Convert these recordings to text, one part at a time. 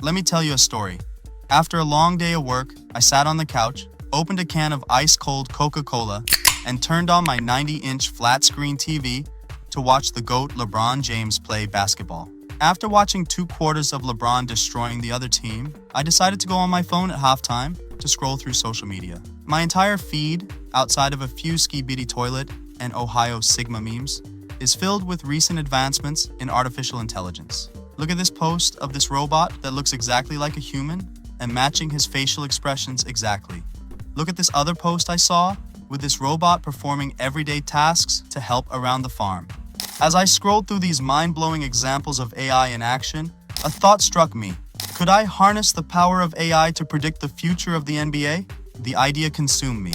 Let me tell you a story. After a long day of work, I sat on the couch, opened a can of ice-cold Coca-Cola, and turned on my 90-inch flat-screen TV to watch the GOAT LeBron James play basketball. After watching 2 quarters of LeBron destroying the other team, I decided to go on my phone at halftime to scroll through social media. My entire feed, outside of a few Skibidi Toilet and Ohio Sigma memes, is filled with recent advancements in artificial intelligence. Look at this post of this robot that looks exactly like a human and matching his facial expressions exactly. Look at this other post I saw with this robot performing everyday tasks to help around the farm. As I scrolled through these mind-blowing examples of AI in action, a thought struck me. Could I harness the power of AI to predict the future of the NBA? The idea consumed me,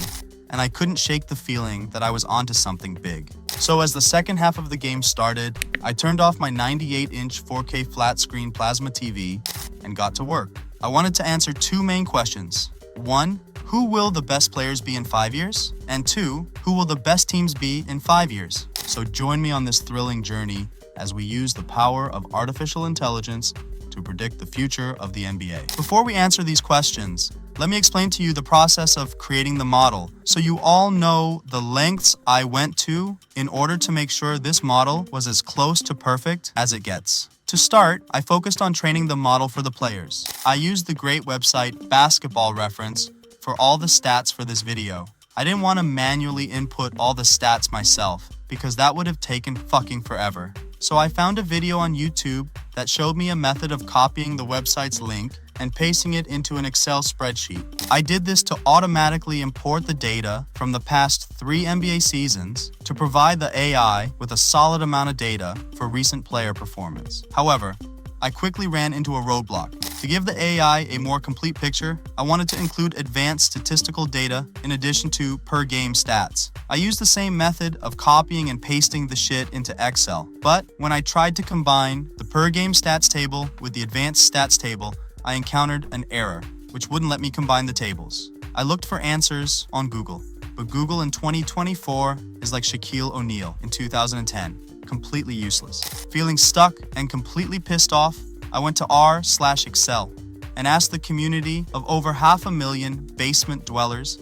and I couldn't shake the feeling that I was onto something big. So as the second half of the game started, I turned off my 98-inch 4K flat-screen plasma TV and got to work. I wanted to answer 2 main questions. 1, who will the best players be in 5 years? And 2, who will the best teams be in 5 years? So join me on this thrilling journey as we use the power of artificial intelligence to predict the future of the NBA. Before we answer these questions, let me explain to you the process of creating the model so you all know the lengths I went to in order to make sure this model was as close to perfect as it gets. To start, I focused on training the model for the players. I used the great website Basketball Reference for all the stats for this video. I didn't want to manually input all the stats myself because that would have taken fucking forever. So I found a video on YouTube that showed me a method of copying the website's link and pasting it into an Excel spreadsheet. I did this to automatically import the data from the past 3 NBA seasons to provide the AI with a solid amount of data for recent player performance. However, I quickly ran into a roadblock. To give the AI a more complete picture, I wanted to include advanced statistical data in addition to per-game stats. I used the same method of copying and pasting the shit into Excel, but when I tried to combine the per-game stats table with the advanced stats table, I encountered an error, which wouldn't let me combine the tables. I looked for answers on Google, but Google in 2024 is like Shaquille O'Neal in 2010, completely useless. Feeling stuck and completely pissed off, I went to r/Excel and asked the community of over 500,000 basement dwellers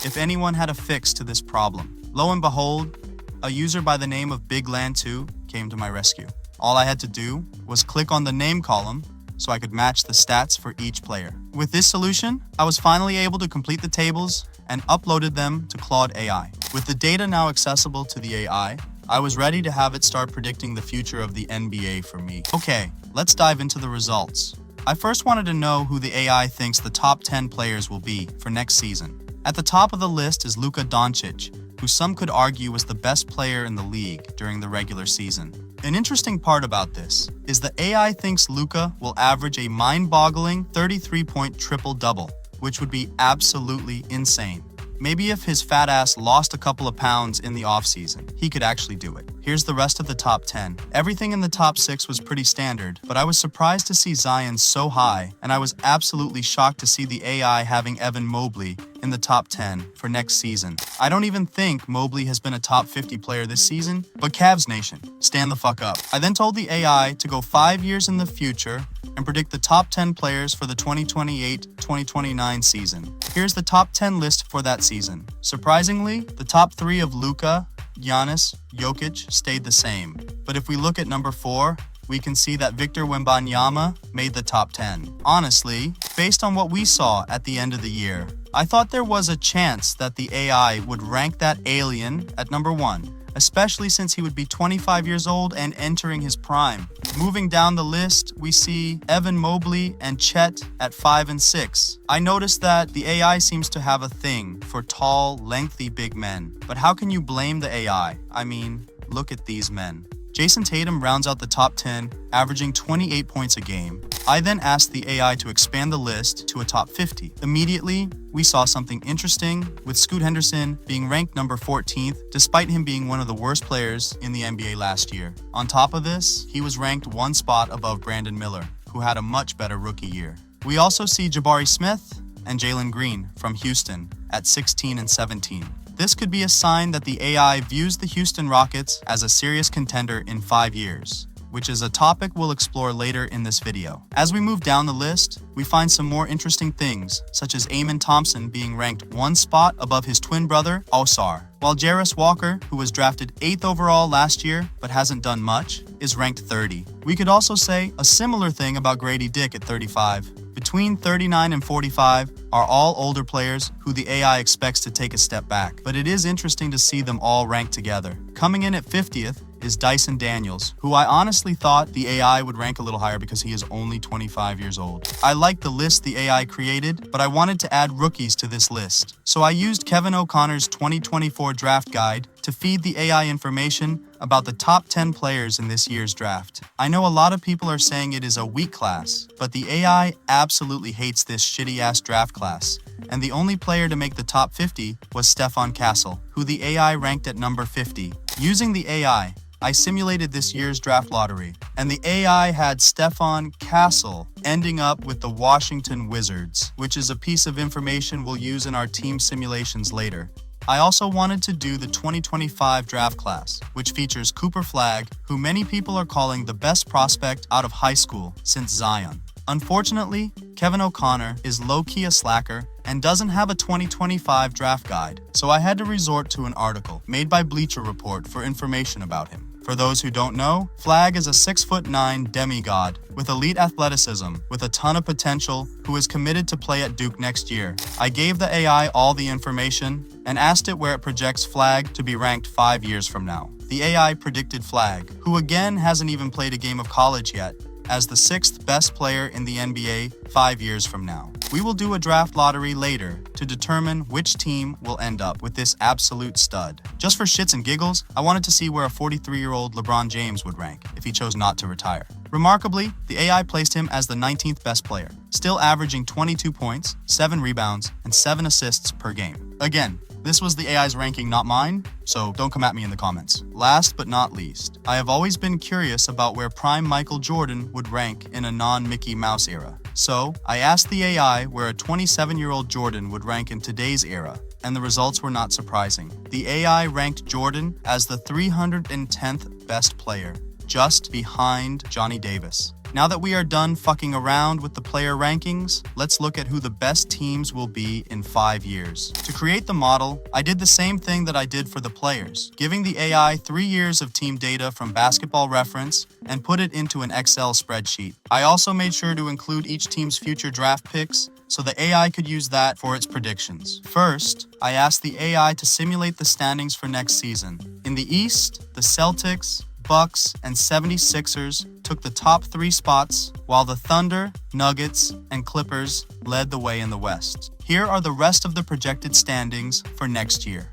if anyone had a fix to this problem. Lo and behold, a user by the name of BigLand2 came to my rescue. All I had to do was click on the name column so I could match the stats for each player. With this solution, I was finally able to complete the tables and uploaded them to Claude AI. With the data now accessible to the AI, I was ready to have it start predicting the future of the NBA for me. Okay, let's dive into the results. I first wanted to know who the AI thinks the top 10 players will be for next season. At the top of the list is Luka Doncic, who some could argue was the best player in the league during the regular season. An interesting part about this is the AI thinks Luka will average a mind-boggling 33-point triple-double, which would be absolutely insane. Maybe if his fat ass lost a couple of pounds in the offseason, he could actually do it. Here's the rest of the top 10. Everything in the top 6 was pretty standard, but I was surprised to see Zion so high, and I was absolutely shocked to see the AI having Evan Mobley in the top 10 for next season. I don't even think Mobley has been a top 50 player this season, but Cavs Nation, stand the fuck up. I then told the AI to go 5 years in the future and predict the top 10 players for the 2028-2029 season. Here's the top 10 list for that season. Surprisingly, the top 3 of Luka, Giannis, Jokic stayed the same. But if we look at number 4, we can see that Victor Wembanyama made the top 10. Honestly, based on what we saw at the end of the year, I thought there was a chance that the AI would rank that alien at number 1, especially since he would be 25 years old and entering his prime. Moving down the list, we see Evan Mobley and Chet at 5 and 6. I noticed that the AI seems to have a thing for tall, lengthy big men. But how can you blame the AI? I mean, look at these men. Jason Tatum rounds out the top 10, averaging 28 points a game. I then asked the AI to expand the list to a top 50. Immediately, we saw something interesting, with Scoot Henderson being ranked number 14th, despite him being one of the worst players in the NBA last year. On top of this, he was ranked 1 spot above Brandon Miller, who had a much better rookie year. We also see Jabari Smith and Jalen Green from Houston at 16 and 17. This could be a sign that the AI views the Houston Rockets as a serious contender in 5 years. which is a topic we'll explore later in this video. As we move down the list, we find some more interesting things, such as Amen Thompson being ranked one spot above his twin brother, Osar, while Jarris Walker, who was drafted 8th overall last year but hasn't done much, is ranked 30. We could also say a similar thing about Grady Dick at 35. Between 39 and 45 are all older players who the AI expects to take a step back, but it is interesting to see them all ranked together. Coming in at 50th is Dyson Daniels, who I honestly thought the AI would rank a little higher because he is only 25 years old. I like the list the AI created, but I wanted to add rookies to this list. So I used Kevin O'Connor's 2024 draft guide to feed the AI information about the top 10 players in this year's draft. I know a lot of people are saying it is a weak class, but the AI absolutely hates this shitty-ass draft class. And the only player to make the top 50 was Stefan Castle, who the AI ranked at number 50. Using the AI, I simulated this year's draft lottery, and the AI had Stefan Castle ending up with the Washington Wizards, which is a piece of information we'll use in our team simulations later. I also wanted to do the 2025 draft class, which features Cooper Flagg, who many people are calling the best prospect out of high school since Zion. Unfortunately, Kevin O'Connor is low-key a slacker and doesn't have a 2025 draft guide, so I had to resort to an article made by Bleacher Report for information about him. For those who don't know, Flagg is a 6'9" demigod with elite athleticism, with a ton of potential, who is committed to play at Duke next year. I gave the AI all the information and asked it where it projects Flagg to be ranked 5 years from now. The AI predicted Flagg, who again hasn't even played a game of college yet, as the 6th best player in the NBA 5 years from now. We will do a draft lottery later to determine which team will end up with this absolute stud. Just for shits and giggles, I wanted to see where a 43-year-old LeBron James would rank if he chose not to retire. Remarkably, the AI placed him as the 19th best player, still averaging 22 points, 7 rebounds, and 7 assists per game. Again, this was the AI's ranking, not mine, so don't come at me in the comments. Last but not least, I have always been curious about where prime Michael Jordan would rank in a non-Mickey Mouse era. So, I asked the AI where a 27-year-old Jordan would rank in today's era, and the results were not surprising. The AI ranked Jordan as the 310th best player, just behind Johnny Davis. Now that we are done fucking around with the player rankings, let's look at who the best teams will be in 5 years. To create the model, I did the same thing that I did for the players, giving the AI 3 years of team data from Basketball Reference and put it into an Excel spreadsheet. I also made sure to include each team's future draft picks, so the AI could use that for its predictions. First, I asked the AI to simulate the standings for next season. In the East, the Celtics, Bucks, and 76ers took the top 3 spots, while the Thunder, Nuggets, and Clippers led the way in the West. Here are the rest of the projected standings for next year.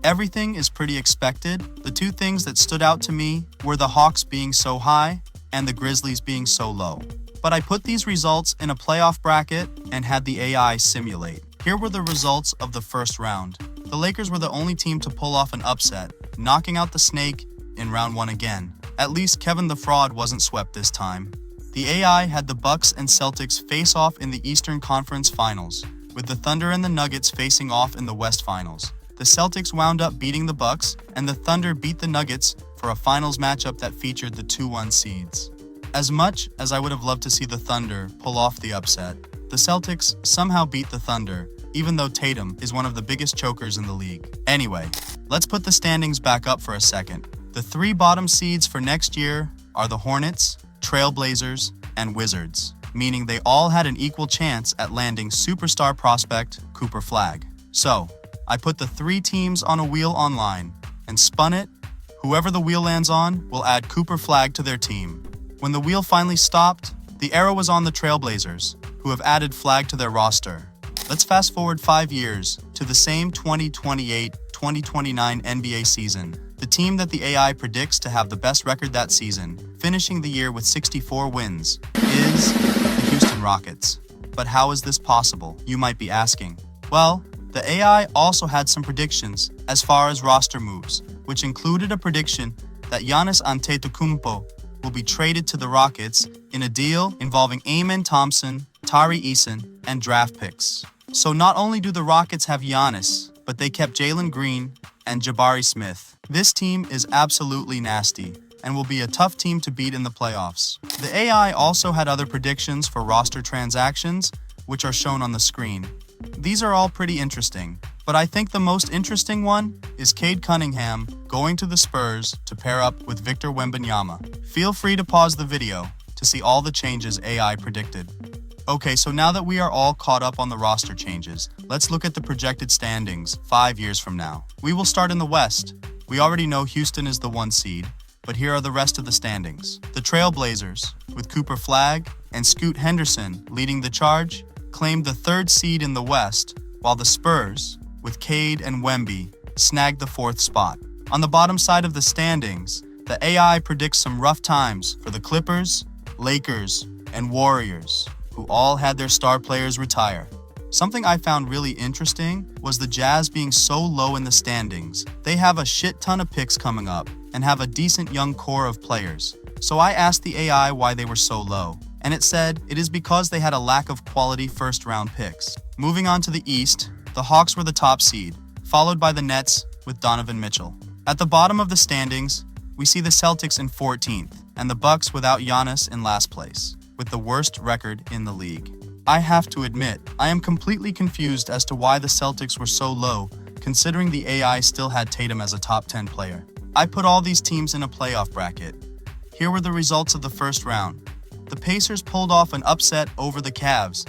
Everything is pretty expected. The 2 things that stood out to me were the Hawks being so high and the Grizzlies being so low. But I put these results in a playoff bracket and had the AI simulate. Here were the results of the first round. The Lakers were the only team to pull off an upset, knocking out the Snake in round 1 again. At least Kevin the Fraud wasn't swept this time. The AI had the Bucks and Celtics face off in the Eastern Conference Finals, with the Thunder and the Nuggets facing off in the West Finals. The Celtics wound up beating the Bucks, and the Thunder beat the Nuggets for a finals matchup that featured the 2-1 seeds. As much as I would have loved to see the Thunder pull off the upset, the Celtics somehow beat the Thunder, even though Tatum is one of the biggest chokers in the league. Anyway, let's put the standings back up for a second. The 3 bottom seeds for next year are the Hornets, Trailblazers, and Wizards, meaning they all had an equal chance at landing superstar prospect Cooper Flagg. So, I put the 3 teams on a wheel online and spun it. Whoever the wheel lands on will add Cooper Flagg to their team. When the wheel finally stopped, the arrow was on the Trailblazers, who have added Flagg to their roster. Let's fast forward 5 years to the same 2028-2029 NBA season. The team that the AI predicts to have the best record that season, finishing the year with 64 wins, is the Houston Rockets. But how is this possible, you might be asking? Well, the AI also had some predictions as far as roster moves, which included a prediction that Giannis Antetokounmpo will be traded to the Rockets in a deal involving Amen Thompson, Tari Eason, and draft picks. So not only do the Rockets have Giannis, but they kept Jalen Green and Jabari Smith. This team is absolutely nasty, and will be a tough team to beat in the playoffs. The AI also had other predictions for roster transactions, which are shown on the screen. These are all pretty interesting, but I think the most interesting one is Cade Cunningham going to the Spurs to pair up with Victor Wembanyama. Feel free to pause the video to see all the changes AI predicted. Okay, so now that we are all caught up on the roster changes, let's look at the projected standings 5 years from now. We will start in the West. We already know Houston is the 1 seed, but here are the rest of the standings. The Trailblazers, with Cooper Flagg and Scoot Henderson leading the charge, claimed the 3rd seed in the West, while the Spurs, with Cade and Wemby, snagged the 4th spot. On the bottom side of the standings, the AI predicts some rough times for the Clippers, Lakers, and Warriors, who all had their star players retire. Something I found really interesting was the Jazz being so low in the standings. They have a shit ton of picks coming up and have a decent young core of players. So I asked the AI why they were so low, and it said it is because they had a lack of quality first-round picks. Moving on to the East, the Hawks were the top seed, followed by the Nets with Donovan Mitchell. At the bottom of the standings, we see the Celtics in 14th, and the Bucks without Giannis in last place, with the worst record in the league. I have to admit, I am completely confused as to why the Celtics were so low, considering the AI still had Tatum as a top 10 player. I put all these teams in a playoff bracket. Here were the results of the first round. The Pacers pulled off an upset over the Cavs,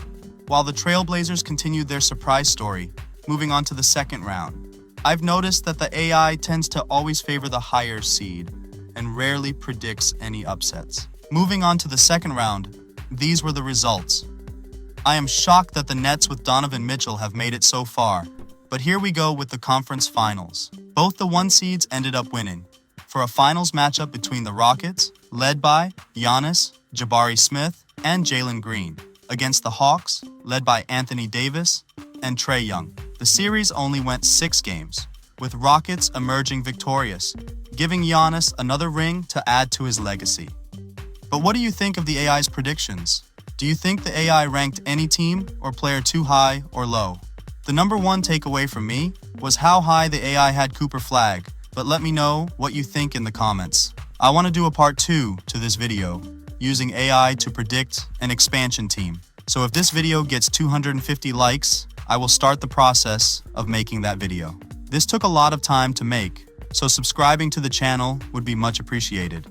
while the Trailblazers continued their surprise story, moving on to the second round. I've noticed that the AI tends to always favor the higher seed and rarely predicts any upsets. Moving on to the second round, these were the results. I am shocked that the Nets with Donovan Mitchell have made it so far, but here we go with the conference finals. Both the 1 seeds ended up winning, for a finals matchup between the Rockets, led by Giannis, Jabari Smith, and Jalen Green, against the Hawks, led by Anthony Davis and Trae Young. The series only went 6 games, with Rockets emerging victorious, giving Giannis another ring to add to his legacy. But what do you think of the AI's predictions? Do you think the AI ranked any team or player too high or low? The number one takeaway from me was how high the AI had Cooper Flagg, but let me know what you think in the comments. I want to do a part 2 to this video, using AI to predict an expansion team. So if this video gets 250 likes, I will start the process of making that video. This took a lot of time to make, so subscribing to the channel would be much appreciated.